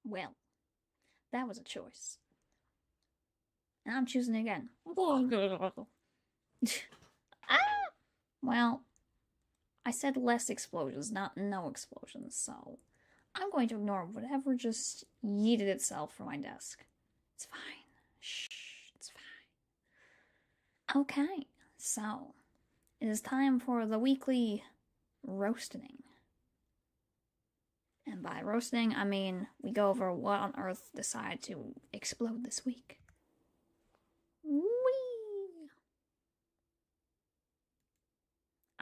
Well, that was a choice. And I'm choosing again. Ah! Well, I said less explosions, not no explosions, so I'm going to ignore whatever just yeeted itself from my desk. It's fine. Shh, it's fine. Okay, so it is time for the weekly roasting. And by roasting, I mean we go over what on earth decided to explode this week. Whee!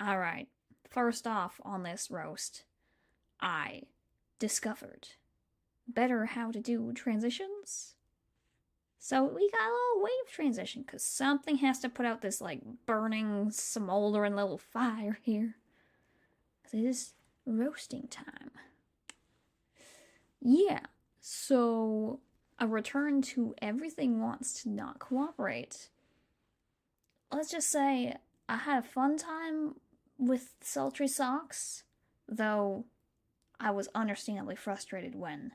Alright, first off on this roast, I discovered better how to do transitions. So we got a little wave transition, because something has to put out this, like, burning, smoldering little fire here. Because it is roasting time. Yeah, so a return to everything wants to not cooperate. Let's just say I had a fun time with sultry socks, though I was understandably frustrated when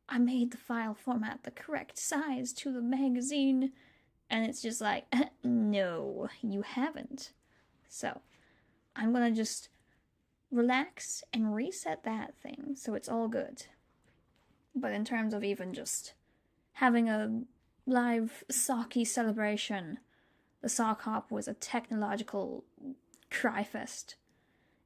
I made the file format the correct size to the magazine, and it's just like, no, you haven't. So, I'm gonna just relax and reset that thing so it's all good. But in terms of even just having a live socky celebration, the sock hop was a technological cry fest.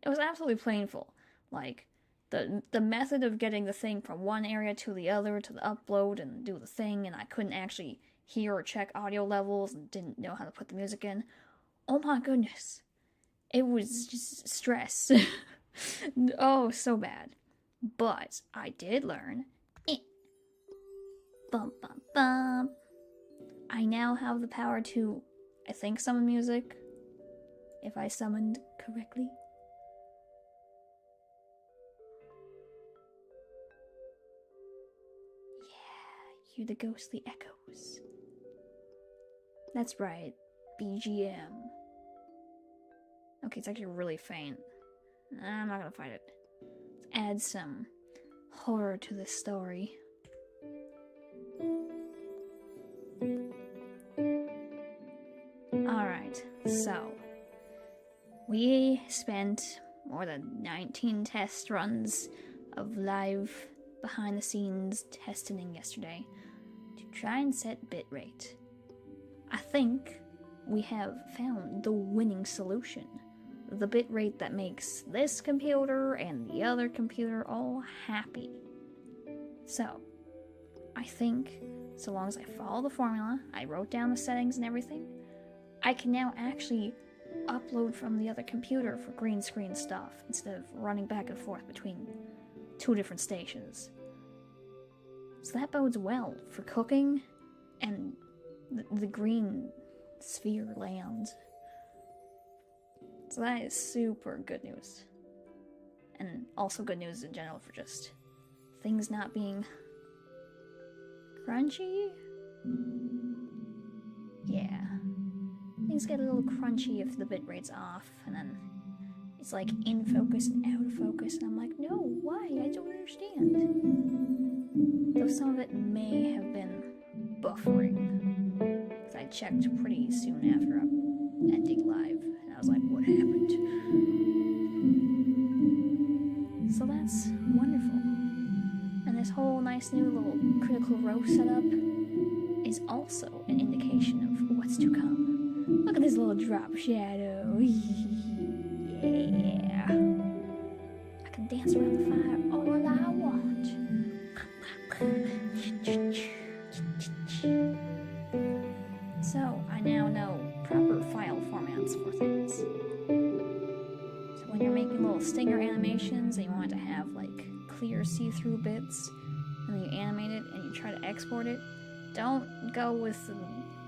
It was absolutely painful. Like, the method of getting the thing from one area to the other to the upload and do the thing, and I couldn't actually hear or check audio levels and didn't know how to put the music in. Oh my goodness. It was just stress. Oh, so bad. But I did learn. Bum bum bum. I now have the power to, I think, summon music. If I summoned correctly. Yeah, hear the ghostly echoes. That's right, BGM. Okay, it's actually really faint. I'm not gonna fight it. Let's add some horror to this story. Alright, so we spent more than 19 test runs of live behind the scenes testing yesterday to try and set bitrate. I think we have found the winning solution. The bitrate that makes this computer and the other computer all happy. So, I think, so long as I follow the formula, I wrote down the settings and everything, I can now actually upload from the other computer for green screen stuff instead of running back and forth between two different stations. So that bodes well for cooking and the green sphere land. So that is super good news. And also good news in general for just things not being crunchy? Yeah. Things get a little crunchy if the bitrate's off, and then it's like in focus and out of focus, and I'm like, no, why? I don't understand. Though some of it may have been buffering, because I checked pretty soon after ending live, and I was like, what happened? So that's wonderful. And this whole nice new little critical row setup is also an indication of what's to come. Look at this little drop shadow. Yeah. I can dance around the fire all I want. So, I now know proper file formats for things. So when you're making little stinger animations and you want it to have like clear see-through bits, and then you animate it and you try to export it, don't go with the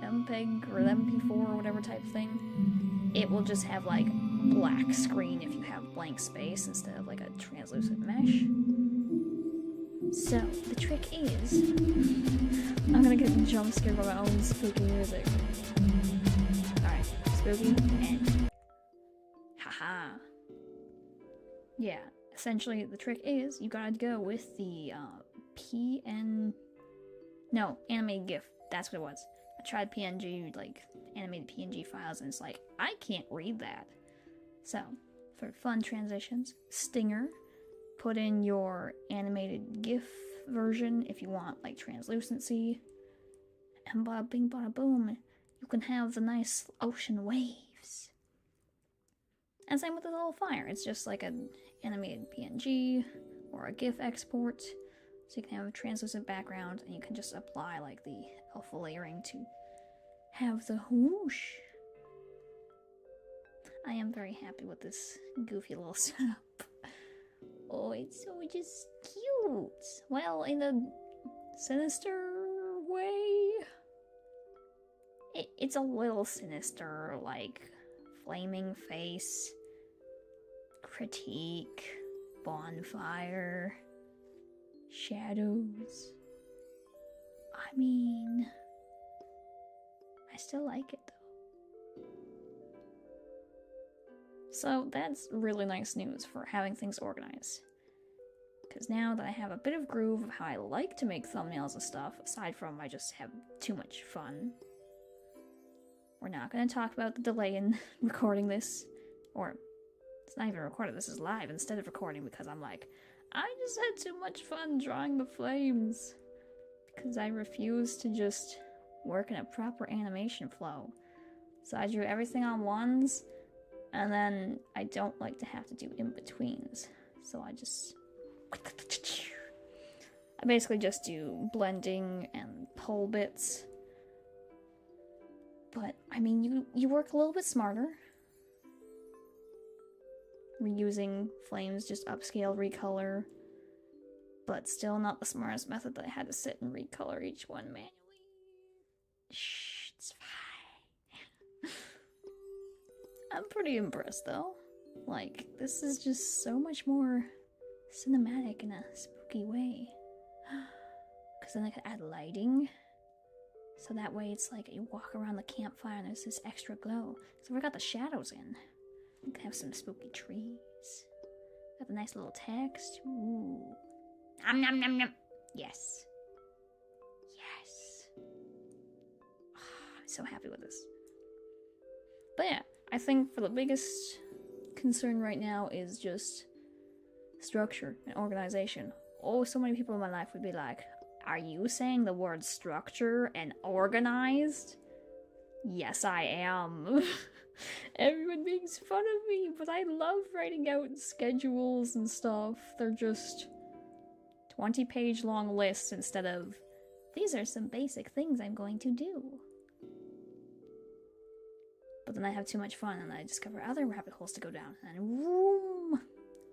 MPEG or MP4 or whatever type thing. It will just have like black screen if you have blank space instead of like a translucent mesh. So the trick is, I'm gonna get jump scared by my own spooky music. Alright, spooky and haha. Yeah, essentially the trick is you gotta go with the animated GIF. That's what it was. I tried PNG, like animated PNG files, and it's like, I can't read that. So, for fun transitions, Stinger, put in your animated GIF version if you want, like, translucency, and bada bing bada boom, you can have the nice ocean waves. And same with the little fire, it's just like an animated PNG or a GIF export, so you can have a translucent background, and you can just apply, like, the alpha layering to have the whoosh. I am very happy with this goofy little setup. Oh, it's so just cute. Well, in a sinister way. It's a little sinister, like flaming face, critique, bonfire, shadows. I mean, I still like it though. So that's really nice news for having things organized. Because now that I have a bit of groove of how I like to make thumbnails and stuff, aside from I just have too much fun, we're not going to talk about the delay in recording this. Or, it's not even recorded, this is live instead of recording, because I'm like, I just had too much fun drawing the flames. Because I refuse to just work in a proper animation flow. So I drew everything on ones, and then I don't like to have to do in-betweens. So I basically just do blending and pull bits. But, I mean, you work a little bit smarter. Reusing flames, just upscale, recolor. But still not the smartest method that I had to sit and recolor each one manually. Shh, it's fine. I'm pretty impressed though. Like, this is just so much more cinematic in a spooky way. Because then I could add lighting. So that way it's like you walk around the campfire and there's this extra glow. So we got the shadows in. We can have some spooky trees. Got the nice little text. Ooh. Nom nom nom nom. Yes. Yes. Oh, I'm so happy with this. But yeah, I think for the biggest concern right now is just structure and organization. Oh, so many people in my life would be like, are you saying the word structure and organized? Yes, I am. Everyone makes fun of me, but I love writing out schedules and stuff. They're just 20-page long lists instead of, these are some basic things I'm going to do. But then I have too much fun and I discover other rabbit holes to go down, and boom,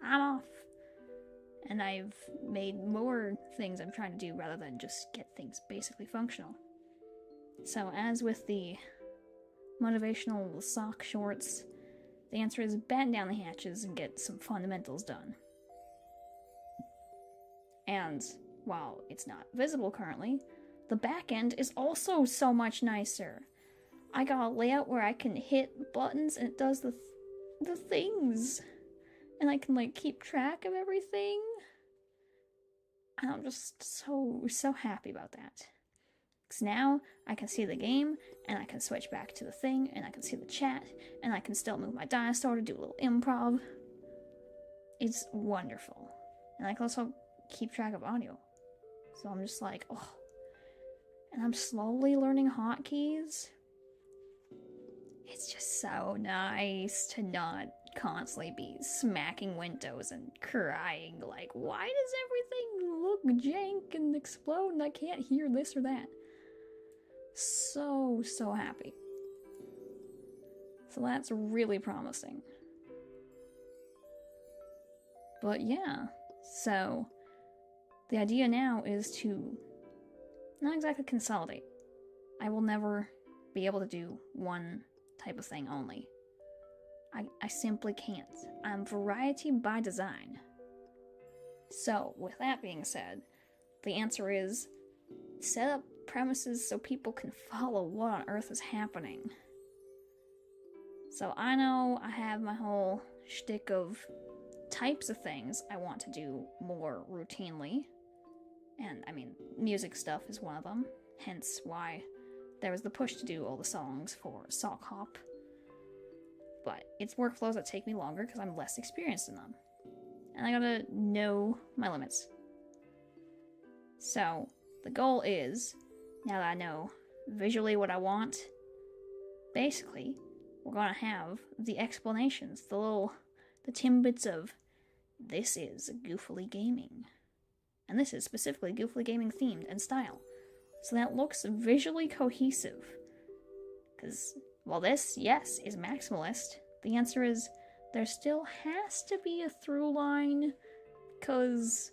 I'm off. And I've made more things I'm trying to do rather than just get things basically functional. So as with the motivational sock shorts, the answer is batten down the hatches and get some fundamentals done. And while it's not visible currently, the back end is also so much nicer. I got a layout where I can hit buttons and it does the things. And I can like keep track of everything. And I'm just so happy about that. Because now I can see the game, and I can switch back to the thing, and I can see the chat, and I can still move my dinosaur to do a little improv. It's wonderful. And I can also keep track of audio. So I'm just like, oh. And I'm slowly learning hotkeys. It's just so nice to not constantly be smacking windows and crying like, why does everything look jank and explode and I can't hear this or that? So happy. So that's really promising. But yeah, so the idea now is to not exactly consolidate. I will never be able to do one type of thing only. I simply can't. I'm variety by design. So, with that being said, the answer is set up premises so people can follow what on earth is happening. So I know I have my whole shtick of types of things I want to do more routinely. And I mean, music stuff is one of them, hence why there was the push to do all the songs for Sock Hop. But it's workflows that take me longer because I'm less experienced in them. And I gotta know my limits. So, the goal is, now that I know visually what I want, basically, we're gonna have the explanations, the tidbits of, this is goofily gaming. And this is specifically goofily gaming themed and style. So that looks visually cohesive. Because while this, yes, is maximalist, the answer is there still has to be a through line. Because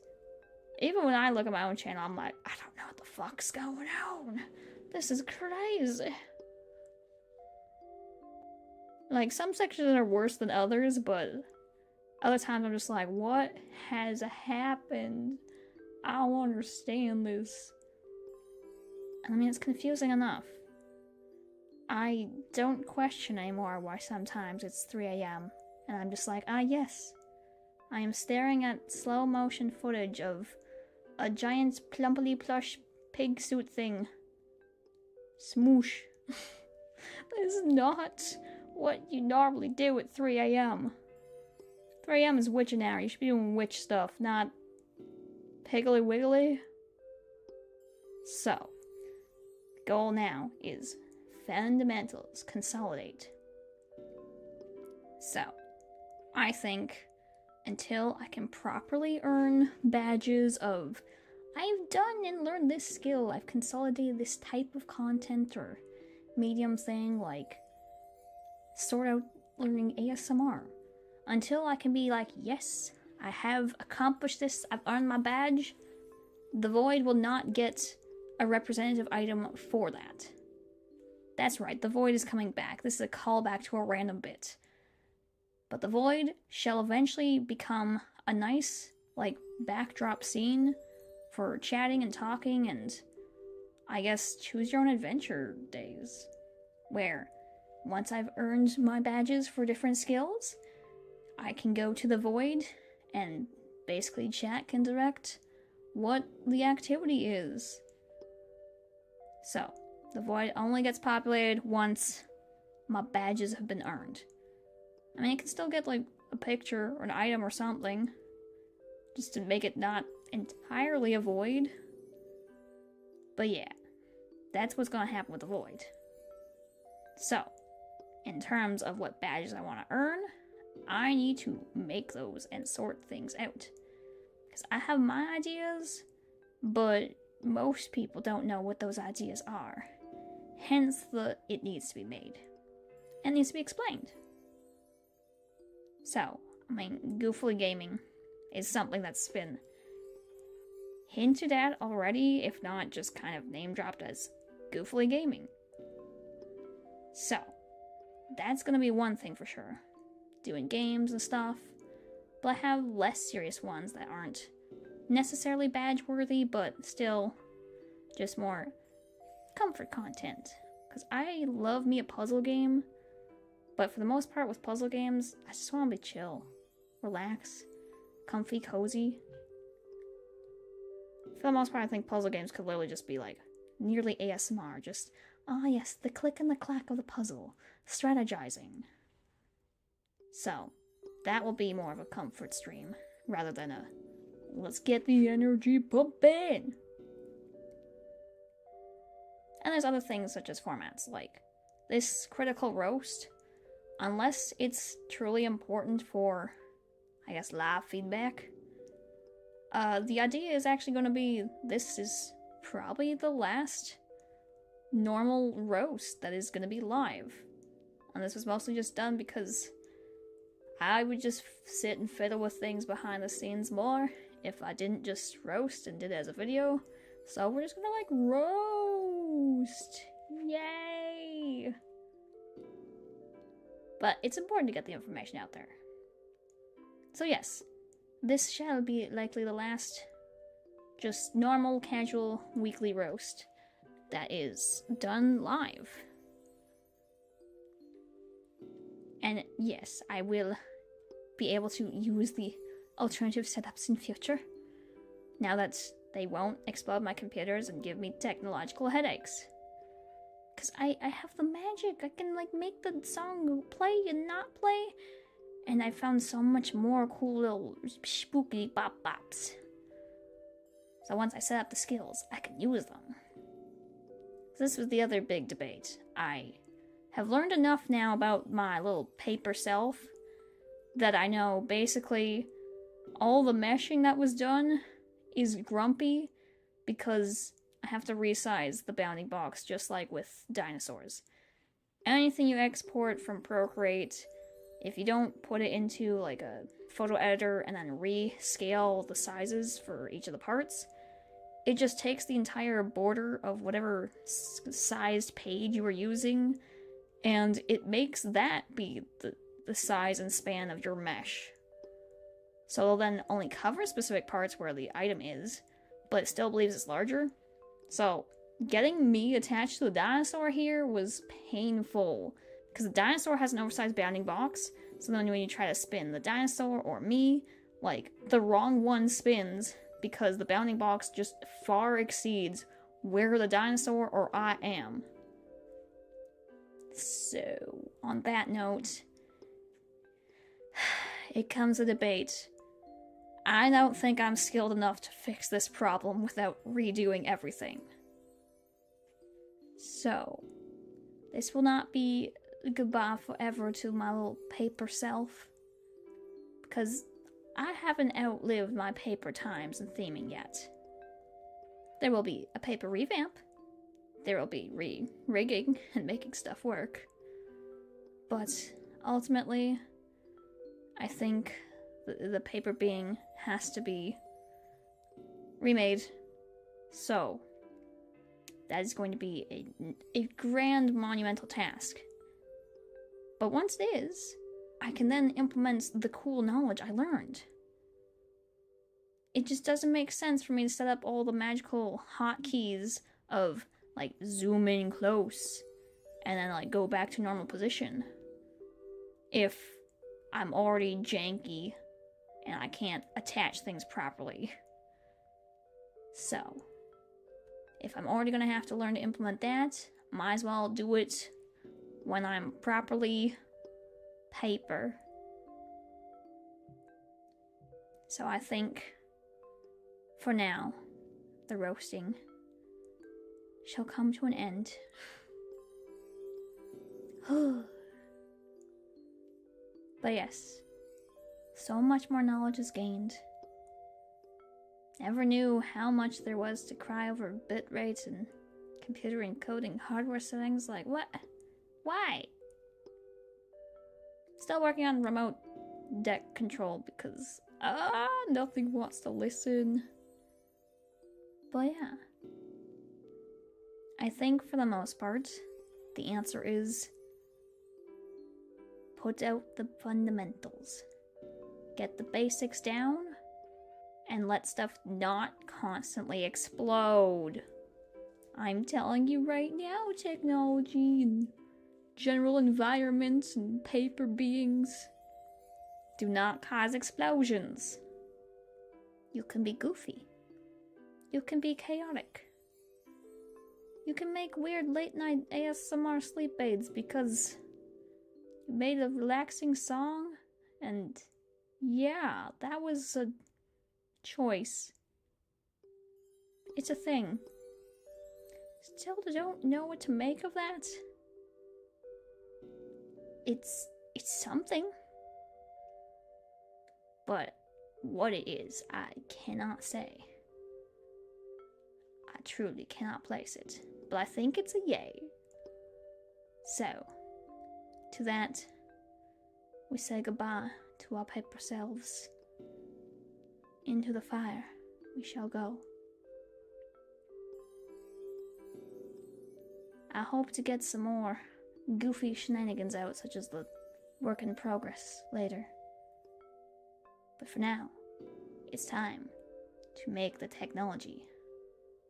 even when I look at my own channel, I'm like, I don't know what the fuck's going on. This is crazy. Like, some sections are worse than others, but other times I'm just like, what has happened? I don't understand this. I mean, it's confusing enough. I don't question anymore why sometimes it's 3 a.m. and I'm just like, yes. I am staring at slow motion footage of a giant plumply plush pig suit thing. Smoosh. This is not what you normally do at 3 a.m. 3 a.m. is witching hour. You should be doing witch stuff, not piggly wiggly. So, goal now is fundamentals, consolidate. So, I think until I can properly earn badges of, I've done and learned this skill, I've consolidated this type of content or medium thing, like sort out learning ASMR. Until I can be like, yes, I have accomplished this, I've earned my badge, the Void will not get a representative item for that. That's right, the Void is coming back. This is a callback to a random bit. But the Void shall eventually become a nice, like, backdrop scene for chatting and talking and, I guess, choose your own adventure days. Where, once I've earned my badges for different skills, I can go to the Void and basically chat and direct what the activity is. So, the Void only gets populated once my badges have been earned. I mean, I can still get, like, a picture or an item or something, just to make it not entirely a Void. But yeah, that's what's gonna happen with the Void. So, in terms of what badges I want to earn, I need to make those and sort things out. Because I have my ideas, but most people don't know what those ideas are. Hence it needs to be made. And needs to be explained. So, I mean, goofily gaming is something that's been hinted at already, if not just kind of name dropped as goofily gaming. So, that's gonna be one thing for sure. Doing games and stuff. But I have less serious ones that aren't necessarily badge worthy, but still just more comfort content. Because I love me a puzzle game, but for the most part with puzzle games, I just want to be chill, relax, comfy, cozy. For the most part, I think puzzle games could literally just be like nearly ASMR, just, yes, the click and the clack of the puzzle, strategizing. So, that will be more of a comfort stream, rather than a, let's get the energy pumping. And there's other things such as formats, like this critical roast, unless it's truly important for, I guess, live feedback, the idea is actually going to be, this is probably the last normal roast that is going to be live. And this was mostly just done because I would just sit and fiddle with things behind the scenes more if I didn't just roast and did it as a video. So we're just gonna like roast. Yay! But it's important to get the information out there. So yes, this shall be likely the last just normal, casual, weekly roast that is done live. And yes, I will be able to use the alternative setups in future. Now that they won't explode my computers and give me technological headaches. Because I have the magic. I can, make the song play and not play. And I found so much more cool little spooky bop-bops. So once I set up the skills, I can use them. This was the other big debate. I have learned enough now about my little paper self that I know basically all the meshing that was done is grumpy because I have to resize the bounding box just like with dinosaurs. Anything you export from Procreate, if you don't put it into like a photo editor and then rescale the sizes for each of the parts, it just takes the entire border of whatever sized page you were using and it makes that be the size and span of your mesh. So it'll then only cover specific parts where the item is, but it still believes it's larger. So getting me attached to the dinosaur here was painful, because the dinosaur has an oversized bounding box, so then when you try to spin the dinosaur or me, the wrong one spins, because the bounding box just far exceeds where the dinosaur or I am. So, on that note, it comes a debate. I don't think I'm skilled enough to fix this problem without redoing everything. So, this will not be goodbye forever to my little paper self, because I haven't outlived my paper times and theming yet. There will be a paper revamp. There will be rigging and making stuff work. But ultimately, I think the paper being has to be remade. So, that is going to be a grand monumental task. But once it is, I can then implement the cool knowledge I learned. It just doesn't make sense for me to set up all the magical hotkeys of, zoom in close, and then, go back to normal position, if I'm already janky and I can't attach things properly. So, if I'm already gonna have to learn to implement that, might as well do it when I'm properly paper. So I think, for now, the roasting shall come to an end. But yes, so much more knowledge is gained. Never knew how much there was to cry over bit rates and computer encoding hardware settings. What? Why? Still working on remote deck control because nothing wants to listen. But yeah, I think for the most part, the answer is put out the fundamentals. Get the basics down, and let stuff not constantly explode. I'm telling you right now, technology and general environments and paper beings, do not cause explosions. You can be goofy. You can be chaotic. You can make weird late-night ASMR sleep aids because you made a relaxing song, and yeah, that was a choice. It's a thing. Still don't know what to make of that. It's something. But what it is, I cannot say. I truly cannot place it. But I think it's a yay. So, to that, we say goodbye to our paper selves. Into the fire we shall go. I hope to get some more goofy shenanigans out, such as the work in progress later. But for now, it's time to make the technology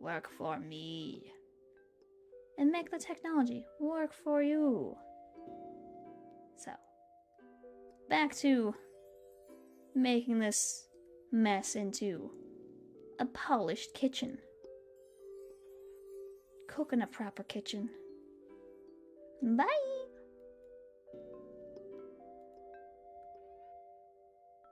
work for me. And make the technology work for you. So, back to making this mess into a polished kitchen. Cook in a proper kitchen. Bye!